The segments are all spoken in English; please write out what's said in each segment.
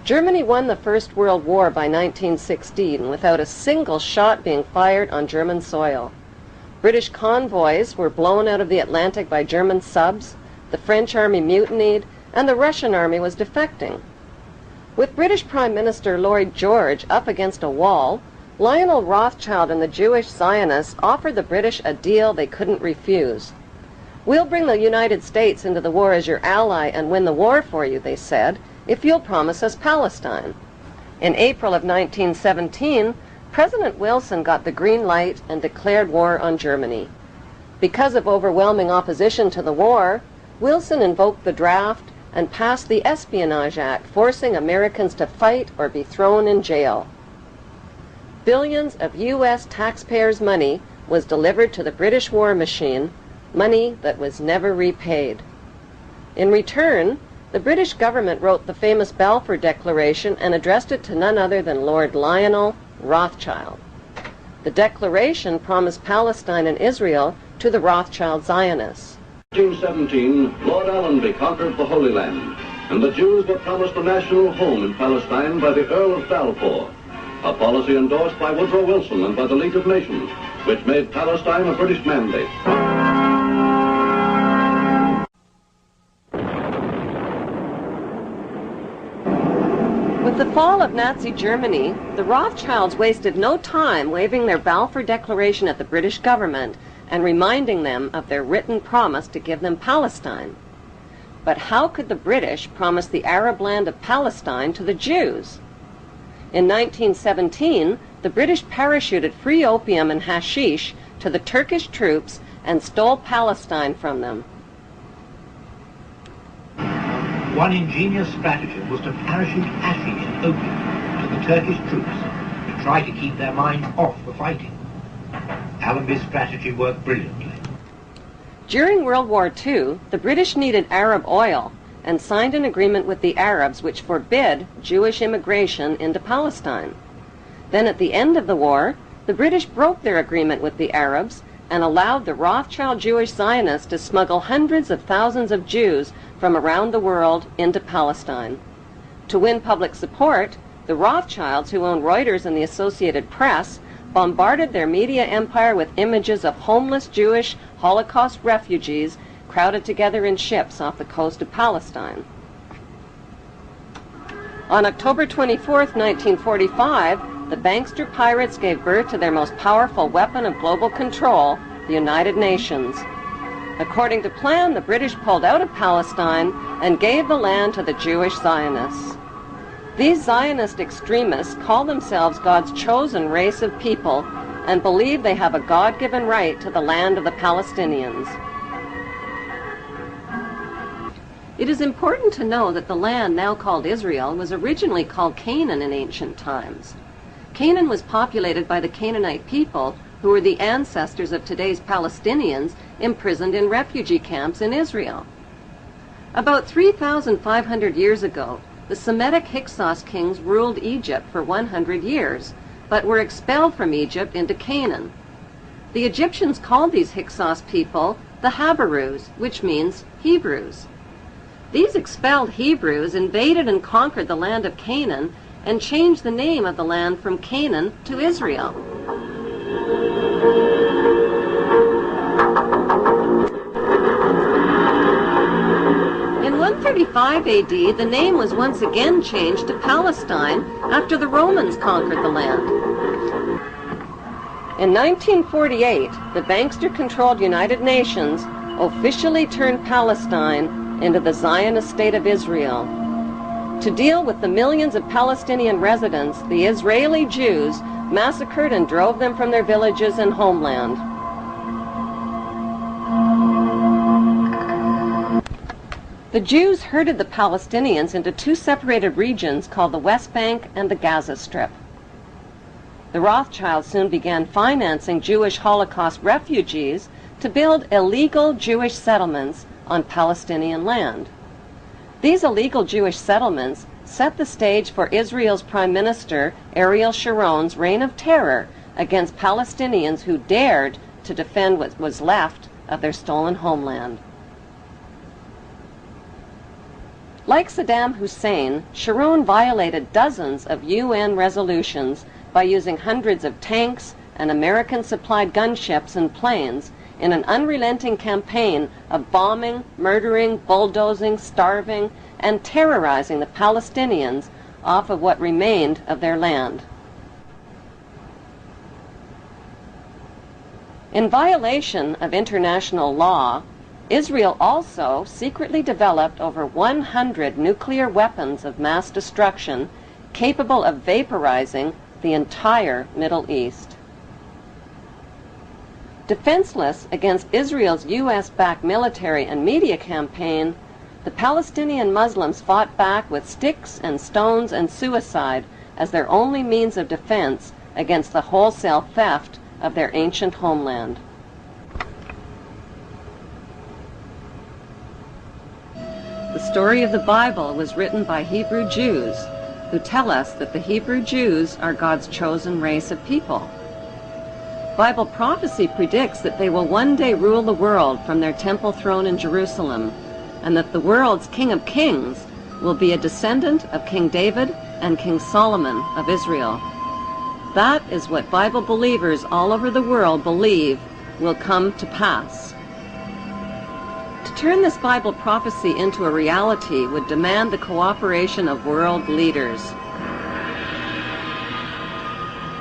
Germany won the First World War by 1916 without a single shot being fired on German soil. British convoys were blown out of the Atlantic by German subs, the French army mutinied, and the Russian army was defecting. With British Prime Minister Lloyd George up against a wall, Lionel Rothschild and the Jewish Zionists offered the British a deal they couldn't refuse. "We'll bring the United States into the war as your ally and win the war for you," they said, "if you'll promise us Palestine." In April of 1917, President Wilson got the green light and declared war on Germany. Because of overwhelming opposition to the war, Wilson invoked the draft and passed the Espionage Act, forcing Americans to fight or be thrown in jail. Billions of U.S. taxpayers' money was delivered to the British war machine, money that was never repaid. In return, the British government wrote the famous Balfour Declaration and addressed it to none other than Lord Lionel Rothschild. The declaration promised Palestine and Israel to the Rothschild Zionists. In 1817, Lord Allenby conquered the Holy Land, and the Jews were promised a national home in Palestine by the Earl of Balfour, a policy endorsed by Woodrow Wilson and by the League of Nations, which made Palestine a British mandate. With the fall of Nazi Germany, the Rothschilds wasted no time waving their Balfour Declaration at the British government and reminding them of their written promise to give them Palestine. But how could the British promise the Arab land of Palestine to the Jews? In 1917, the British parachuted free opium and hashish to the Turkish troops and stole Palestine from them. One ingenious stratagem was to parachute hashish and opium to the Turkish troops to try to keep their minds off the fighting. Allenby's strategy worked brilliantly. During World War II, the British needed Arab oil and signed an agreement with the Arabs which forbid Jewish immigration into Palestine. Then at the end of the war, the British broke their agreement with the Arabs and allowed the Rothschild Jewish Zionists to smuggle hundreds of thousands of Jews from around the world into Palestine. To win public support, the Rothschilds, who owned Reuters and the Associated Press, bombarded their media empire with images of homeless Jewish Holocaust refugees crowded together in ships off the coast of Palestine. On October 24, 1945, the bankster pirates gave birth to their most powerful weapon of global control, the United Nations. According to plan, the British pulled out of Palestine and gave the land to the Jewish Zionists. These Zionist extremists call themselves God's chosen race of people and believe they have a God-given right to the land of the Palestinians. It is important to know that the land now called Israel was originally called Canaan in ancient times. Canaan was populated by the Canaanite people, who were the ancestors of today's Palestinians imprisoned in refugee camps in Israel. About 3,500 years ago, the Semitic Hyksos kings ruled Egypt for 100 years, but were expelled from Egypt into Canaan. The Egyptians called these Hyksos people the Habarus, which means Hebrews. These expelled Hebrews invaded and conquered the land of Canaan and changed the name of the land from Canaan to Israel. In 135 AD, the name was once again changed to Palestine after the Romans conquered the land. In 1948, the bankster-controlled United Nations officially turned Palestine into the Zionist state of Israel. To deal with the millions of Palestinian residents, the Israeli Jews massacred and drove them from their villages and homeland. The Jews herded the Palestinians into two separated regions called the West Bank and the Gaza Strip. The Rothschilds soon began financing Jewish Holocaust refugees to build illegal Jewish settlements on Palestinian land. These illegal Jewish settlements set the stage for Israel's Prime Minister Ariel Sharon's reign of terror against Palestinians who dared to defend what was left of their stolen homeland. Like Saddam Hussein, Sharon violated dozens of UN resolutions by using hundreds of tanks and American-supplied gunships and planes in an unrelenting campaign of bombing, murdering, bulldozing, starving, and terrorizing the Palestinians off of what remained of their land. In violation of international law, Israel also secretly developed over 100 nuclear weapons of mass destruction capable of vaporizing the entire Middle East. Defenseless against Israel's U.S.-backed military and media campaign, the Palestinian Muslims fought back with sticks and stones and suicide as their only means of defense against the wholesale theft of their ancient homeland. The story of the Bible was written by Hebrew Jews, who tell us that the Hebrew Jews are God's chosen race of people. Bible prophecy predicts that they will one day rule the world from their temple throne in Jerusalem, and that the world's King of Kings will be a descendant of King David and King Solomon of Israel. That is what Bible believers all over the world believe will come to pass. To turn this Bible prophecy into a reality would demand the cooperation of world leaders.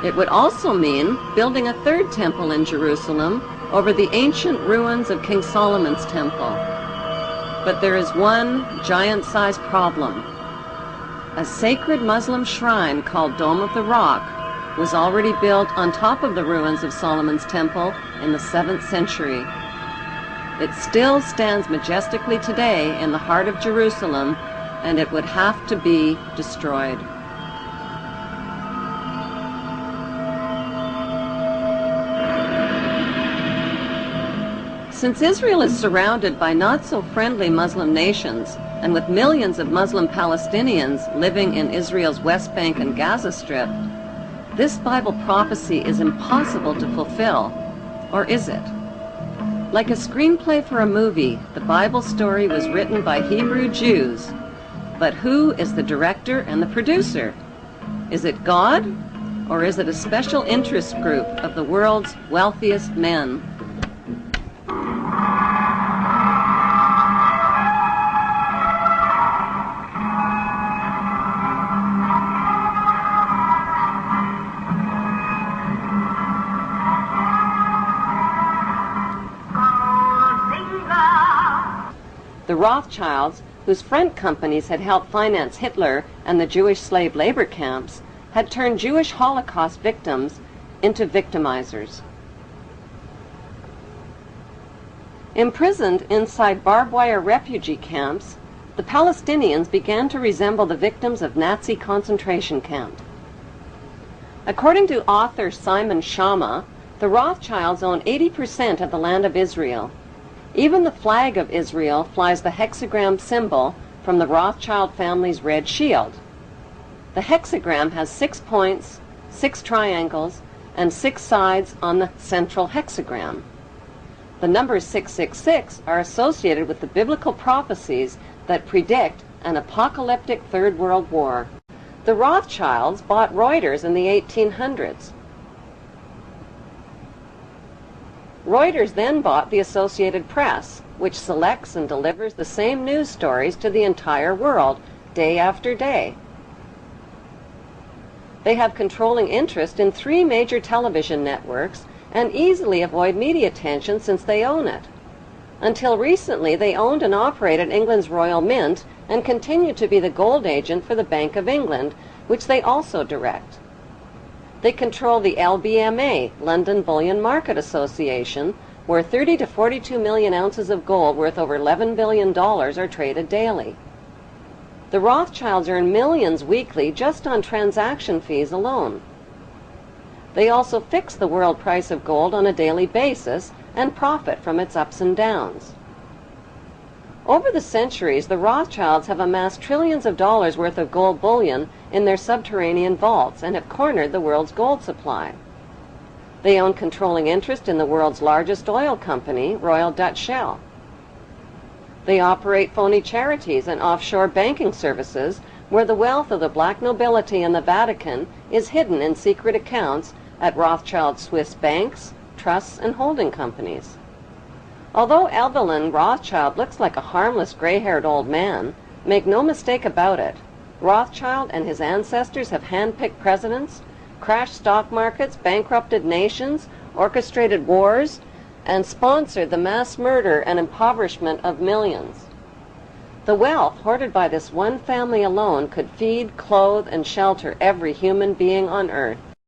It would also mean building a third temple in Jerusalem over the ancient ruins of King Solomon's temple. But there is one giant-sized problem. A sacred Muslim shrine called Dome of the Rock was already built on top of the ruins of Solomon's temple in the 7th century. It still stands majestically today in the heart of Jerusalem, and it would have to be destroyed. Since Israel is surrounded by not-so-friendly Muslim nations, and with millions of Muslim Palestinians living in Israel's West Bank and Gaza Strip, this Bible prophecy is impossible to fulfill. Or is it? Like a screenplay for a movie, the Bible story was written by Hebrew Jews. But who is the director and the producer? Is it God, or is it a special interest group of the world's wealthiest men? The Rothschilds, whose front companies had helped finance Hitler and the Jewish slave labor camps, had turned Jewish Holocaust victims into victimizers. Imprisoned inside barbed wire refugee camps, the Palestinians began to resemble the victims of Nazi concentration camps. According to author Simon Schama, the Rothschilds own 80% of the land of Israel. Even the flag of Israel flies the hexagram symbol from the Rothschild family's red shield. The hexagram has 6 points, 6 triangles, and 6 sides on the central hexagram. The numbers 666 are associated with the biblical prophecies that predict an apocalyptic Third World War. The Rothschilds bought Reuters in the 1800s. Reuters then bought the Associated Press, which selects and delivers the same news stories to the entire world, day after day. They have controlling interest in 3 major television networks and easily avoid media attention since they own it. Until recently, they owned and operated England's Royal Mint and continue to be the gold agent for the Bank of England, which they also direct. They control the LBMA, London Bullion Market Association, where 30 to 42 million ounces of gold worth over $11 billion are traded daily. The Rothschilds earn millions weekly just on transaction fees alone. They also fix the world price of gold on a daily basis and profit from its ups and downs. Over the centuries, the Rothschilds have amassed trillions of dollars worth of gold bullion in their subterranean vaults and have cornered the world's gold supply. They own controlling interest in the world's largest oil company, Royal Dutch Shell. They operate phony charities and offshore banking services where the wealth of the black nobility and the Vatican is hidden in secret accounts at Rothschilds Swiss banks, trusts, and holding companies. Although Evelyn Rothschild looks like a harmless gray-haired old man, make no mistake about it, Rothschild and his ancestors have handpicked presidents, crashed stock markets, bankrupted nations, orchestrated wars, and sponsored the mass murder and impoverishment of millions. The wealth hoarded by this one family alone could feed, clothe, and shelter every human being on earth.